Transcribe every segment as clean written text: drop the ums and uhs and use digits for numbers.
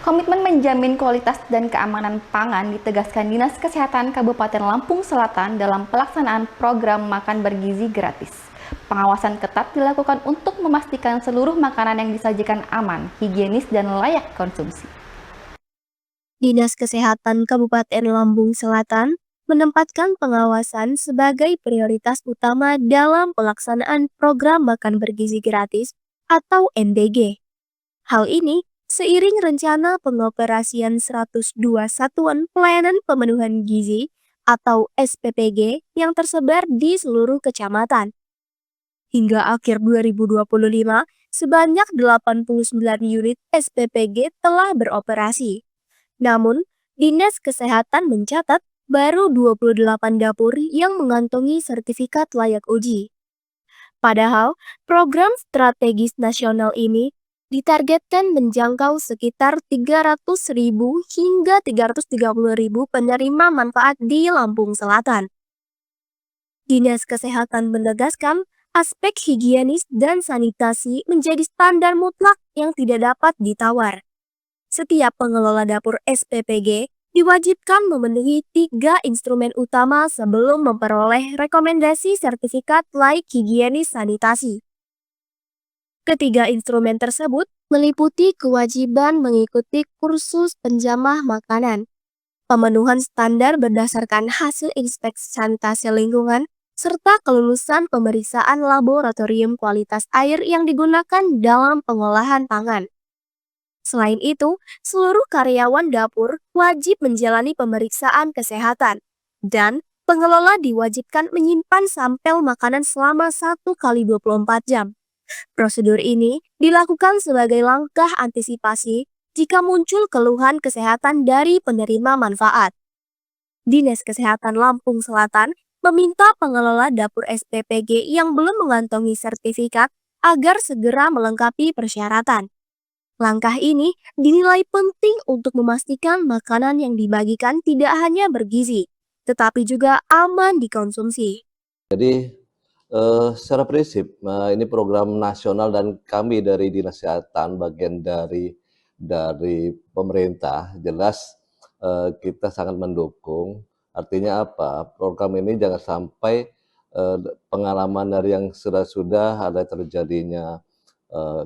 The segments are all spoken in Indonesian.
Komitmen menjamin kualitas dan keamanan pangan ditegaskan Dinas Kesehatan Kabupaten Lampung Selatan dalam pelaksanaan program makan bergizi gratis. Pengawasan ketat dilakukan untuk memastikan seluruh makanan yang disajikan aman, higienis, dan layak konsumsi. Dinas Kesehatan Kabupaten Lampung Selatan menempatkan pengawasan sebagai prioritas utama dalam pelaksanaan program makan bergizi gratis atau MBG. Hal ini seiring rencana pengoperasian 102 Satuan Pelayanan Pemenuhan Gizi atau SPPG yang tersebar di seluruh kecamatan. Hingga akhir 2025, sebanyak 89 unit SPPG telah beroperasi. Namun, Dinas Kesehatan mencatat baru 28 dapur yang mengantongi sertifikat layak uji. Padahal, program strategis nasional ini ditargetkan menjangkau sekitar 300.000 hingga 330.000 penerima manfaat di Lampung Selatan. Dinas Kesehatan menegaskan aspek higienis dan sanitasi menjadi standar mutlak yang tidak dapat ditawar. Setiap pengelola dapur SPPG diwajibkan memenuhi 3 instrumen utama sebelum memperoleh rekomendasi sertifikat layak higienis sanitasi. Ketiga instrumen tersebut meliputi kewajiban mengikuti kursus penjamah makanan, pemenuhan standar berdasarkan hasil inspeksi sanitasi lingkungan, serta kelulusan pemeriksaan laboratorium kualitas air yang digunakan dalam pengolahan pangan. Selain itu, seluruh karyawan dapur wajib menjalani pemeriksaan kesehatan, dan pengelola diwajibkan menyimpan sampel makanan selama 1 kali 24 jam. Prosedur ini dilakukan sebagai langkah antisipasi jika muncul keluhan kesehatan dari penerima manfaat. Dinas Kesehatan Lampung Selatan meminta pengelola dapur SPPG yang belum mengantongi sertifikat agar segera melengkapi persyaratan. Langkah ini dinilai penting untuk memastikan makanan yang dibagikan tidak hanya bergizi, tetapi juga aman dikonsumsi. Jadi secara prinsip ini program nasional dan kami dari Dinas Kesehatan bagian dari pemerintah jelas kita sangat mendukung. Artinya apa? Program ini jangan sampai pengalaman dari yang sudah ada terjadinya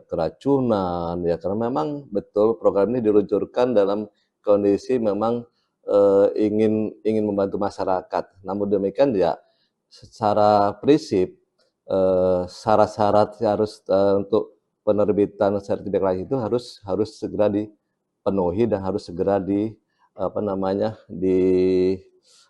keracunan ya, karena memang betul program ini diluncurkan dalam kondisi memang ingin membantu masyarakat. Namun demikian ya secara prinsip syarat-syarat harus untuk penerbitan sertifikat itu harus segera dipenuhi dan harus segera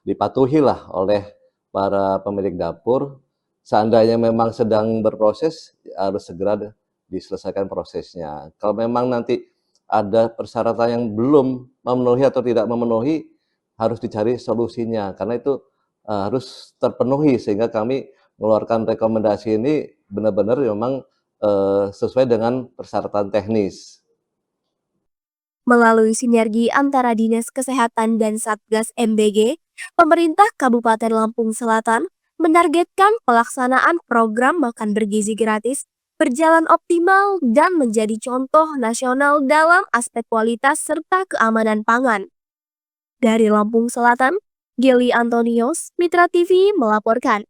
dipatuhi lah oleh para pemilik dapur. Seandainya memang sedang berproses harus segera diselesaikan prosesnya. Kalau memang nanti ada persyaratan yang belum memenuhi atau tidak memenuhi, harus dicari solusinya, karena itu harus terpenuhi sehingga kami mengeluarkan rekomendasi ini benar-benar memang sesuai dengan persyaratan teknis. Melalui sinergi antara Dinas Kesehatan dan Satgas MBG, pemerintah Kabupaten Lampung Selatan menargetkan pelaksanaan program makan bergizi gratis berjalan optimal dan menjadi contoh nasional dalam aspek kualitas serta keamanan pangan. Dari Lampung Selatan, Geli Antonius, Mitra TV melaporkan.